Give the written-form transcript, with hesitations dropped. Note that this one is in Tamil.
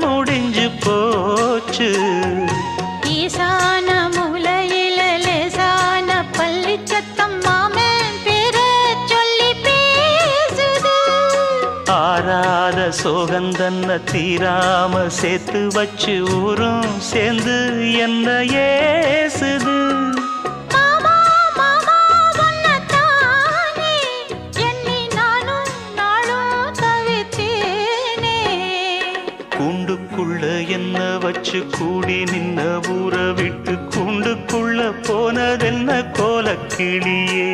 முடிஞ்சு போச்சு. ஈசான மூலையில லேசான பள்ளி சத்தம் மாமன் பேர சொல்லி பேசுது. ஆறாத சோகந்தன்ன தீராம சேர்த்து வச்சு ஊரும் சேர்ந்து என்ன ஏசுது. கூண்டுக்குள்ள என்ன வச்சு கூடி நின்ன ஊரை விட்டு கூண்டுக்குள்ள போனதென்ன கோலக்கிளியே.